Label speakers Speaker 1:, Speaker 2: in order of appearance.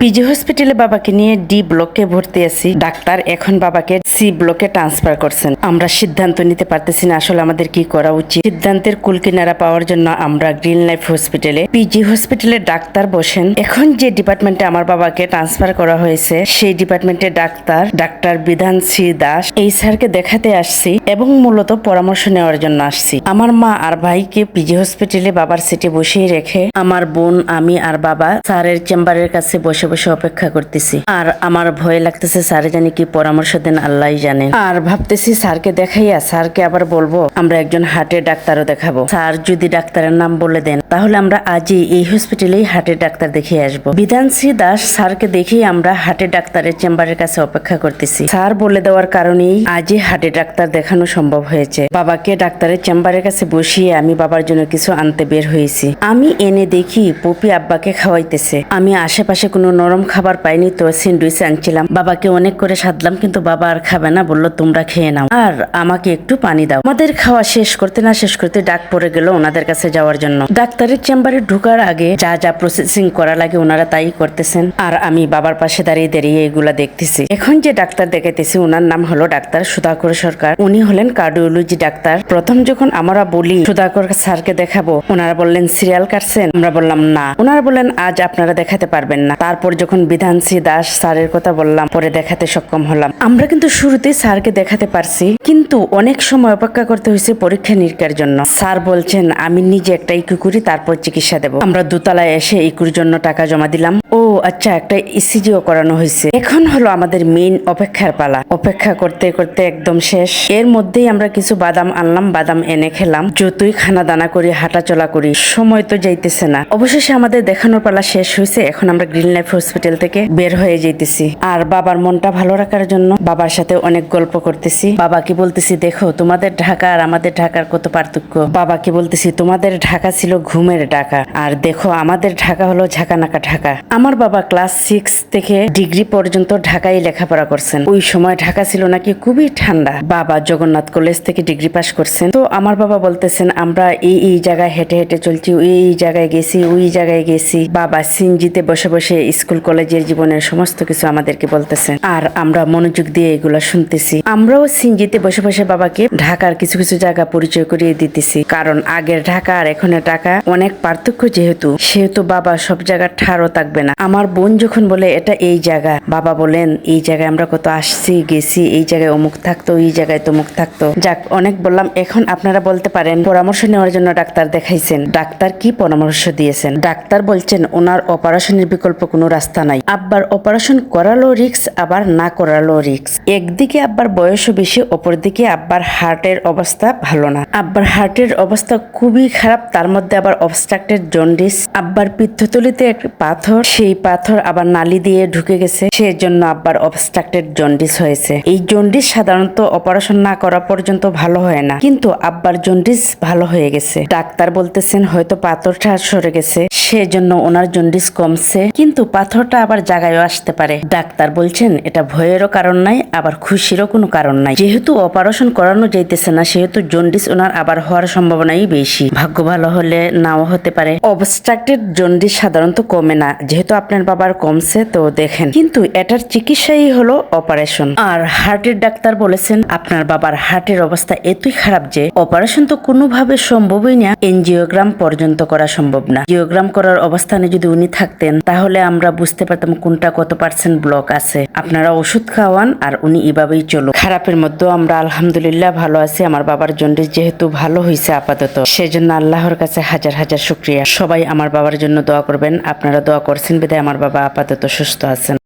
Speaker 1: PG হসপিটালে বাবাকে নিয়ে ডি ব্লকে ভর্তি আছি। ডাক্তার এখন বাবাকে সি ব্লকে ট্রান্সফার করছেন। আমরা সিদ্ধান্ত নিতে পারতেছি না আসলে আমাদের কি করা উচিত। সিদ্ধান্তের কুলকিনারা পাওয়ার জন্য আমরা গ্রিন লাইফ হসপিটালে পিজি হসপিটালে ডাক্তার বসেন। এখন যে ডিপার্টমেন্টে আমার বাবাকে ট্রান্সফার করা হয়েছে সেই ডিপার্টমেন্টে ডাক্তার বিধান সি দাস এই স্যারকে দেখাতে আসছি এবং মূলত পরামর্শ নেওয়ার জন্য আসছি। আমার মা আর ভাইকে পিজি হসপিটালে বাবার সিটে বসিয়ে রেখে আমার বোন, আমি আর বাবা স্যারের চেম্বারের কাছে বসে বসে অপেক্ষা করতেছি। আর আমার ভয় লাগতেছে স্যারে জানি কি পরামর্শ দেন আল্লাহই জানেন। আর ভাবতেছি স্যারকে দেখাইয়া স্যারকে আবার বলবো আমরা একজন হার্টের ডাক্তারও দেখাবো। স্যার যদি ডাক্তারের নাম বলে দেন তাহলে আমরা আজই এই হসপিটালেই হার্টের ডাক্তার দেখিয়ে আসবো। বিধানশ্রী দাস স্যারকে দেখেই আমরা হার্টের ডাক্তারের চেম্বারের কাছে অপেক্ষা করতেছি। স্যার বলে দেওয়ার কারণেই আজই হার্টের ডাক্তার দেখানো সম্ভব হয়েছে। বাবাকে ডাক্তারের চেম্বারের কাছে বসিয়ে আমি বাবার জন্য কিছু আনতে বের হয়েছি। আমি এনে দেখি পপি আব্বাকে খাওয়াইতেছে। আমি আশেপাশে কোনো নরম খাবার পাইনি তো স্যান্ডউইচ আনছিলাম। বাবাকে অনেক করে সাধলাম কিন্তু বাবা আর খাবে না, বললো তোমরা খেয়ে নাও আর আমাকে একটু পানি দাও। আমাদের খাওয়া শেষ করতে ডাক পড়ে গেল ওনাদের কাছে যাওয়ার জন্য। ডাক্তারের চেম্বারে ঢোকার আগে যা যা প্রসেসিং করা লাগে ওনারা তাই করতেছেন আর আমি বাবার পাশে দাঁড়িয়ে এগুলা দেখতেছি। এখন যে ডাক্তার দেখাইতেছি ওনার নাম হলো ডাক্তার সুধাকর সরকার। উনি হলেন কার্ডিওলজি ডাক্তার। প্রথম যখন আমরা বলি সুধাকর স্যারকে দেখাবো ওনারা বললেন সিরিয়াল কাটছেন, আমরা বললাম না। ওনারা বললেন আজ আপনারা দেখাতে পারবেন না। তারপর যখন বিধানশ্রী দাস স্যারের কথা বললাম পরে দেখাতে সক্ষম হলাম। আমরা কিন্তু শুরুতে স্যারকে দেখাতে পারছি কিন্তু অনেক সময় অপেক্ষা করতে হয়েছে পরীক্ষা নিরীক্ষার জন্য। স্যার বলছেন আমি নিজে একটা ইকু করি তারপর চিকিৎসা দেব। আমরা দোতলায় এসে ইকুর জন্য টাকা জমা দিলাম। ও আচ্ছা, একটা ইসিজিও করানো হয়েছে। এখন হলো আমাদের মেইন অপেক্ষার পালা। অপেক্ষা করতে করতে একদম শেষ। এর মধ্যেই আমরা কিছু বাদাম আনলাম, বাদাম এনে খেলাম। যতই খানা দানা করি হাঁটা চলা করি সময় তো যাইতেছে না। অবশেষে আমাদের দেখানোর পালা শেষ হয়েছে। এখন আমরা গ্রিন লাইফ হসপিটাল থেকে বের হয়ে যাইতেছি আর বাবার মনটা ভালো রাখার জন্য বাবার সাথে অনেক গল্প করতেছি। বাবাকে বলতেছি দেখো তোমাদের ঢাকা আর আমাদের ঢাকার কত পার্থক্য। বাবাকে বলতেছি তোমাদের ঢাকা ছিল ঘুমের ঢাকা আর দেখো আমাদের ঢাকা হলো ঝাঁকানাকা ঢাকা। আমার বাবা ক্লাস 6 থেকে ডিগ্রি পর্যন্ত ঢাকায় লেখাপড়া করছেন। ওই সময় ঢাকা ছিল নাকি খুবই ঠান্ডা। বাবা জগন্নাথ কলেজ থেকে ডিগ্রি পাস করছেন। তো আমার বাবা বলতেছেন আমরা এই জায়গায় হেঁটে হেঁটে চলছি, এই জায়গায় গেছি, ওই জায়গায় গেছি। বাবা সিনজিতে বসে বসে স্কুল কলেজের জীবনের সমস্ত কিছু আমাদেরকে বলতেছেন আর আমরা মনোযোগ দিয়ে এগুলা শুনতেছি। আমরাও সিনজিতে বসে বসে বাবাকে ঢাকার কিছু কিছু জায়গা পরিচয় করিয়ে দিতেছি। কারণ আগের ঢাকা আর এখনের ঢাকা অনেক পার্থক্য সেহেতু বাবা সব জায়গা ঠাড়ও থাকবে না। আমার বোন যখন বলে এটা এই জায়গা, বাবা বলেন এই জায়গায় আমরা কত আসছি গেছি, এই জায়গায় অমুক থাকতো, এই জায়গায় তমুক থাকতো। যাক অনেক বললাম। এখন আপনারা বলতে পারেন পরামর্শ নেওয়ার জন্য ডাক্তার দেখাইছেন, ডাক্তার কি পরামর্শ দিয়েছেন? ডাক্তার বলছেন ওনার অপারেশনের বিকল্প কোনো রাস্তা নাই। আব্বার অপারেশন করালো রিক্স, আবার না করালো রিক্স। একদিকে আব্বার বয়সও বেশি, অপরদিকে আব্বার হার্টের অবস্থা ভালো না। আব্বার হার্টের অবস্থা খুবই খারাপ, তার মধ্যে আবার অবস্ট্রাক্টেড জন্ডিস। আব্বার পিত্তথলিতে একটা পাথর, সেই পাথর আবার নালি দিয়ে ঢুকে গেছে, সেজন্য আব্বার অবস্ট্রাক্টেড জন্ডিস হয়েছে। এই জন্ডিস সাধারণত অপারেশন না করা পর্যন্ত ভালো হয় না, কিন্তু আব্বার জন্ডিস ভালো হয়ে গেছে। ডাক্তার বলতেছেন হয়তো পাথরটা সরে গেছে সেজন্য ওনার জন্ডিস কমছে, কিন্তু পাথরটা আবার জায়গায়ও আসতে পারে। ডাক্তার বলছেন এটা ভয়েরও কারণ নাই আবার খুশিরও কোনো কারণ নাই। যেহেতু অপারেশন করানো যাইতেছে না সেহেতু জন্ডিস ওনার আবার হওয়ার সম্ভাবনাই বেশি। ভাগ্য ভালো হলে নাও হতে পারে। অবস্ট্রাক্টেড জন্ডিস সাধারণত কমে না, যেহেতু আপনার বাবার কমছে তো দেখেন, কিন্তু এটার চিকিৎসাই হলো অপারেশন। আর হার্টের ডাক্তার বলেছেন আপনার বাবার হার্টের অবস্থা এতই খারাপ যে অপারেশন তো কোনোভাবে সম্ভবই না, এনজিওগ্রাম পর্যন্ত করা সম্ভব না। জিওগ্রাম করার অবস্থানে যদি উনি থাকতেন তাহলে আমরা বুঝতে পারতাম কোনটা কত পার্সেন্ট ব্লক আছে। আপনারা ওষুধ খাওয়ান আর উনি এভাবেই চলো। খারাপের মধ্যেও আমরা আলহামদুলিল্লাহ ভালো আছি। আমার বাবার জন্ডিস যেহেতু ভালো হয়েছে আপাতত, সেজন্য আল্লাহর কাছে হাজার হাজার শুকরিয়া। সবাই আমার বাবার জন্য দোয়া করবেন। আপনারা দোয়া করছেন বিধায় আমার বাবা আপাতত সুস্থ আছেন।